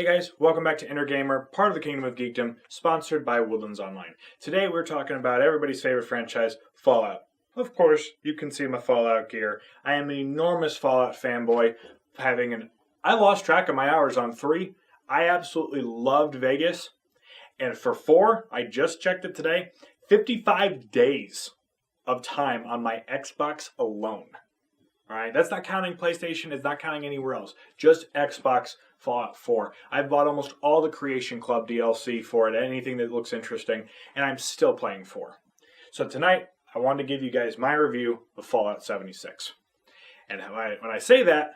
Hey guys, welcome back to Inner Gamer, part of the Kingdom of Geekdom, sponsored by Woodlands Online. Today we're talking about everybody's favorite franchise, Fallout. Of course, you can see my Fallout gear. I am an enormous Fallout fanboy, I lost track of my hours on 3. I absolutely loved Vegas. And for 4, I just checked it today, 55 days of time on my Xbox alone. Alright, that's not counting PlayStation, it's not counting anywhere else. Just Xbox Fallout 4. I've bought almost all the Creation Club DLC for it, anything that looks interesting, and I'm still playing 4. So tonight, I wanted to give you guys my review of Fallout 76. And when I say that,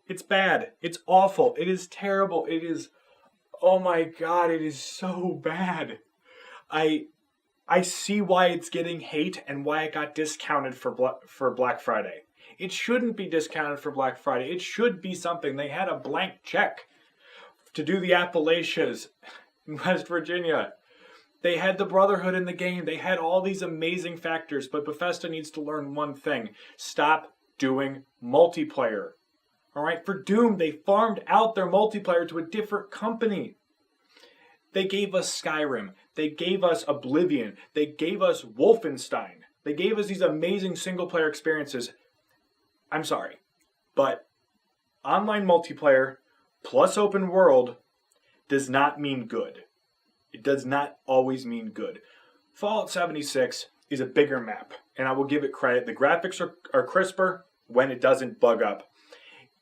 it's bad. It's awful. It is terrible. It is, oh my god, it is so bad. I see why it's getting hate and why it got discounted for Black Friday. It shouldn't be discounted for Black Friday. It should be something. They had a blank check to do the Appalachians in West Virginia. They had the Brotherhood in the game. They had all these amazing factors, but Bethesda needs to learn one thing. Stop doing multiplayer. All right, for Doom, they farmed out their multiplayer to a different company. They gave us Skyrim. They gave us Oblivion. They gave us Wolfenstein. They gave us these amazing single-player experiences. I'm sorry, but online multiplayer plus open world does not mean good. It does not always mean good. Fallout 76 is a bigger map, and I will give it credit. The graphics are crisper when it doesn't bug up.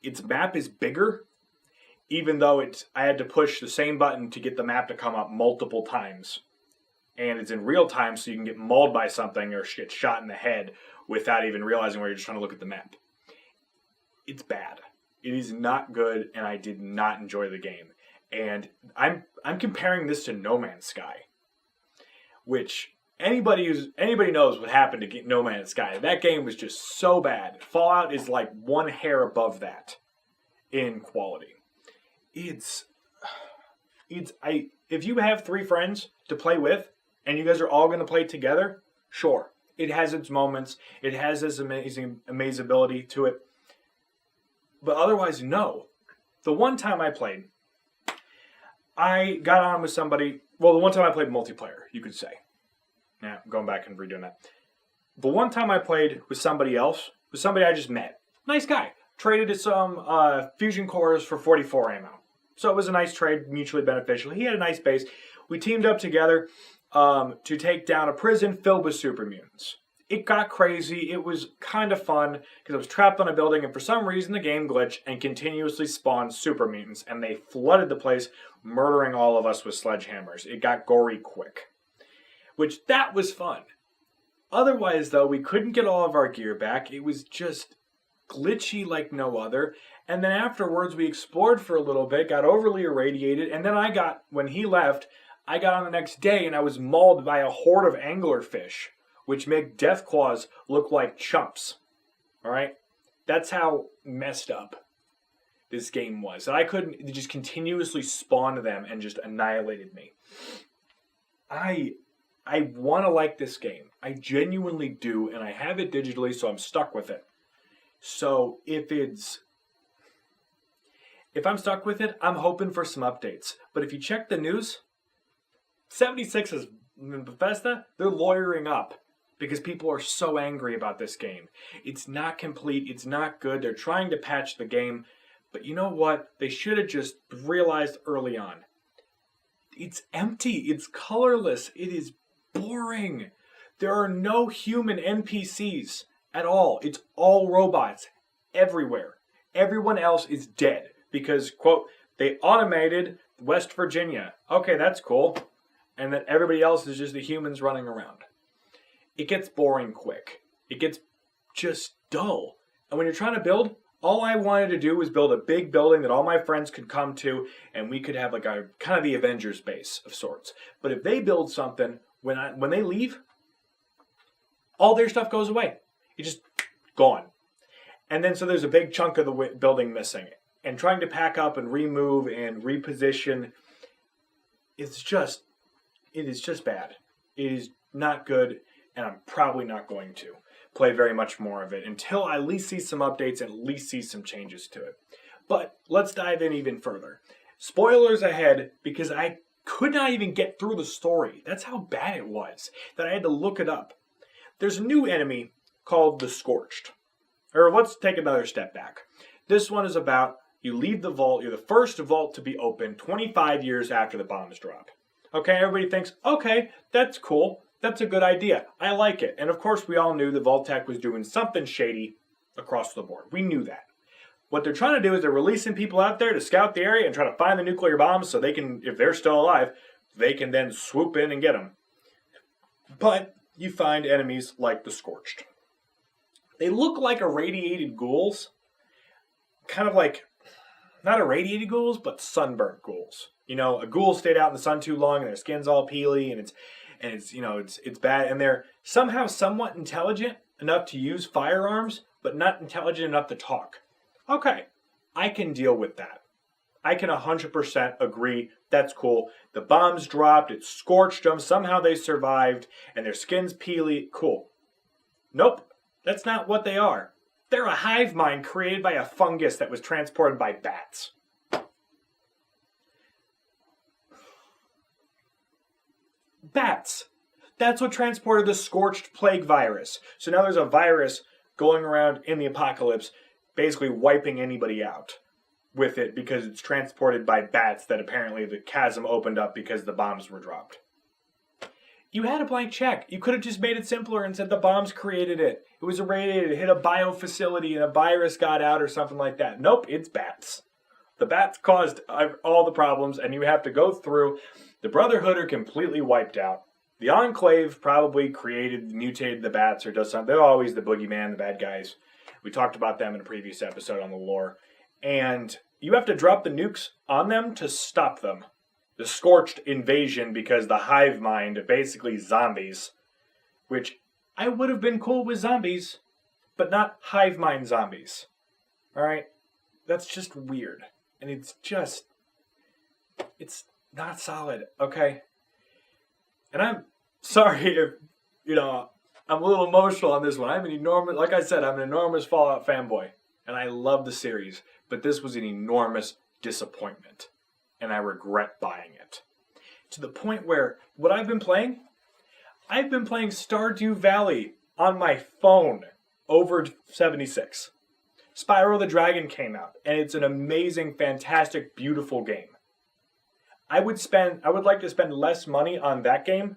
Its map is bigger, even though I had to push the same button to get the map to come up multiple times. And it's in real time, so you can get mauled by something or get shot in the head without even realizing where you're just trying to look at the map. It's bad. It is not good, and I did not enjoy the game. And I'm comparing this to No Man's Sky, which anybody knows what happened to No Man's Sky. That game was just so bad. Fallout is like one hair above that in quality. If you have 3 friends to play with and you guys are all going to play together, sure. It has its moments. It has this amazing amazability to it. But otherwise, no. The one time I played, I got on with somebody. Well, the one time I played multiplayer, you could say. Yeah, I'm going back and redoing that. The one time I played with somebody else, was somebody I just met. Nice guy. Traded some fusion cores for 44 ammo. So it was a nice trade, mutually beneficial. He had a nice base. We teamed up together to take down a prison filled with super mutants. It got crazy. It was kind of fun because I was trapped on a building, and for some reason the game glitched and continuously spawned super mutants, and they flooded the place, murdering all of us with sledgehammers. It got gory quick, which that was fun. Otherwise, though, we couldn't get all of our gear back. It was just glitchy like no other. And then afterwards, we explored for a little bit, got overly irradiated, and then when he left, I got on the next day and I was mauled by a horde of anglerfish, which make Deathclaws look like chumps. Alright? That's how messed up this game was. It just continuously spawned them and just annihilated me. I want to like this game. I genuinely do, and I have it digitally, so I'm stuck with it. So if I'm stuck with it, I'm hoping for some updates. But if you check the news, 76 is Bethesda, they're lawyering up because people are so angry about this game. It's not complete, it's not good, they're trying to patch the game, but you know what? They should have just realized early on. It's empty, it's colorless, it is boring. There are no human NPCs at all. It's all robots everywhere. Everyone else is dead because, quote, they automated West Virginia. Okay, that's cool. And then everybody else is just the humans running around. It gets boring quick. It gets just dull. And when you're trying to build, all I wanted to do was build a big building that all my friends could come to, and we could have like a kind of the Avengers base of sorts. But if they build something, when they leave, all their stuff goes away. It's just gone. And then so there's a big chunk of the building missing. And trying to pack up and remove and reposition, it is just bad. It is not good, and I'm probably not going to. play very much more of it until I at least see some updates and at least see some changes to it. But let's dive in even further. Spoilers ahead, because I could not even get through the story. That's how bad it was that I had to look it up. There's a new enemy called the Scorched. Or let's take another step back. This one is about you leave the vault, you're the first vault to be opened 25 years after the bombs drop. Okay, everybody thinks, okay, that's cool. That's a good idea. I like it. And of course, we all knew that Vault-Tec was doing something shady across the board. We knew that. What they're trying to do is they're releasing people out there to scout the area and try to find the nuclear bombs so they can, if they're still alive, they can then swoop in and get them. But you find enemies like the Scorched. They look like irradiated ghouls. Kind of like, not irradiated ghouls, but sunburnt ghouls. You know, a ghoul stayed out in the sun too long and their skin's all peely and it's bad. And they're somehow somewhat intelligent enough to use firearms, but not intelligent enough to talk. Okay, I can deal with that. I can 100% agree that's cool. The bombs dropped, it scorched them, somehow they survived, and their skin's peely. Cool. Nope, that's not what they are. They're a hive mind created by a fungus that was transported by bats. Bats. That's what transported the scorched plague virus. So now there's a virus going around in the apocalypse, basically wiping anybody out with it because it's transported by bats that apparently the chasm opened up because the bombs were dropped. You had a blank check. You could have just made it simpler and said the bombs created it. It was irradiated, it hit a bio facility and a virus got out or something like that. Nope, it's bats. The bats caused all the problems and you have to go through. The Brotherhood are completely wiped out. The Enclave probably mutated the bats or does something. They're always the boogeyman, the bad guys. We talked about them in a previous episode on the lore. And you have to drop the nukes on them to stop them. The Scorched invasion because the hive mind, basically zombies, which I would have been cool with zombies, but not hive mind zombies. Alright? That's just weird. And it's not solid, okay? And I'm sorry if, I'm a little emotional on this one. I'm an enormous Fallout fanboy. And I love the series. But this was an enormous disappointment. And I regret buying it. To the point where, what I've been playing? I've been playing Stardew Valley on my phone over 76. Spyro the Dragon came out. And it's an amazing, fantastic, beautiful game. I would like to spend less money on that game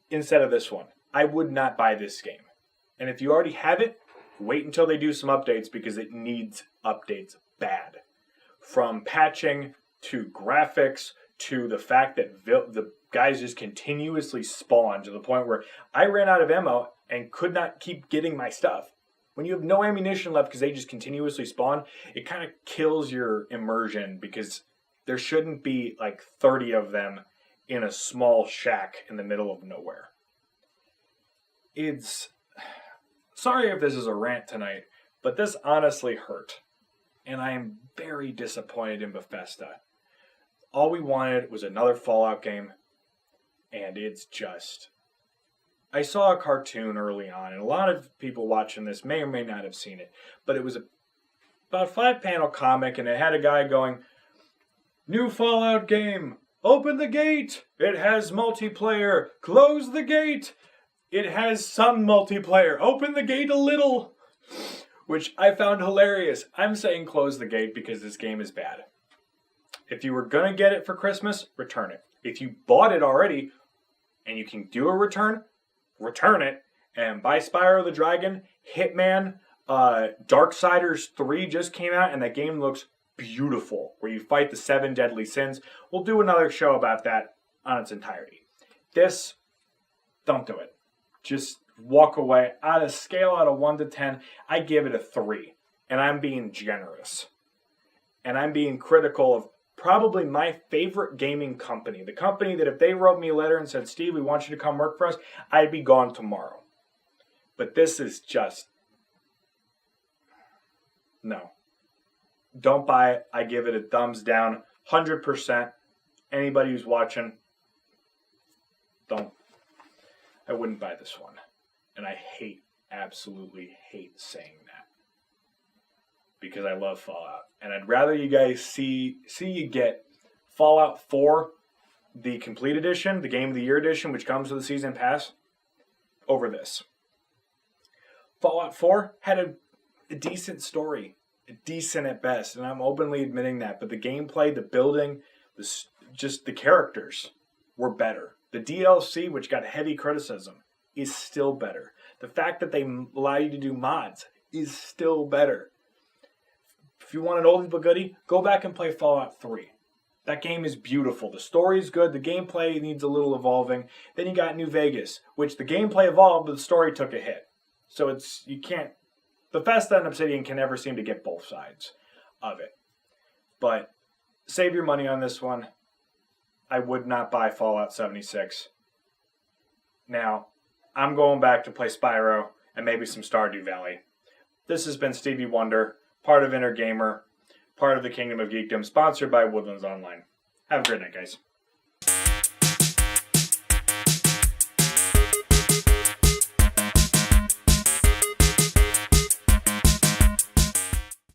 instead of this one. I would not buy this game. And if you already have it, wait until they do some updates because it needs updates bad. From patching to graphics to the fact that the guys just continuously spawn to the point where I ran out of ammo and could not keep getting my stuff. When you have no ammunition left because they just continuously spawn, it kind of kills your immersion because there shouldn't be like 30 of them in a small shack in the middle of nowhere. Sorry if this is a rant tonight, but this honestly hurt. And I am very disappointed in Bethesda. All we wanted was another Fallout game, and it's just... I saw a cartoon early on, and a lot of people watching this may or may not have seen it, but it was about a 5-panel comic, and it had a guy going, "New Fallout game! Open the gate! It has multiplayer! Close the gate! It has some multiplayer! Open the gate a little!" Which I found hilarious. I'm saying close the gate because this game is bad. If you were going to get it for Christmas, return it. If you bought it already and you can do a return it. And buy Spyro the Dragon, Hitman, Darksiders 3 just came out and that game looks beautiful. Where you fight the 7 deadly sins. We'll do another show about that on its entirety. This, don't do it. Just walk away. On a scale out of 1 to 10, I give it a 3. And I'm being generous. And I'm being critical of probably my favorite gaming company. The company that if they wrote me a letter and said, "Steve, we want you to come work for us," I'd be gone tomorrow. But this is just... no. Don't buy it. I give it a thumbs down. 100%. Anybody who's watching, don't. I wouldn't buy this one. And I hate absolutely hate saying that because I love Fallout, and I'd rather you guys see you get Fallout 4, the complete edition, the Game of the Year edition, which comes with the season pass, over this. Fallout 4 had a decent story, decent at best, and I'm openly admitting that. But the gameplay, the building, just the characters were better. The DLC, which got heavy criticism, is still better. The fact that they allow you to do mods is still better. If you want an oldie but goodie, go back and play Fallout 3. That game is beautiful. The story is good. The gameplay needs a little evolving. Then you got New Vegas, which the gameplay evolved, but the story took a hit. So you can't. Bethesda and Obsidian can never seem to get both sides of it. But save your money on this one. I would not buy Fallout 76. Now, I'm going back to play Spyro and maybe some Stardew Valley. This has been Stevie Wonder, part of Inner Gamer, part of the Kingdom of Geekdom, sponsored by Woodlands Online. Have a great night, guys.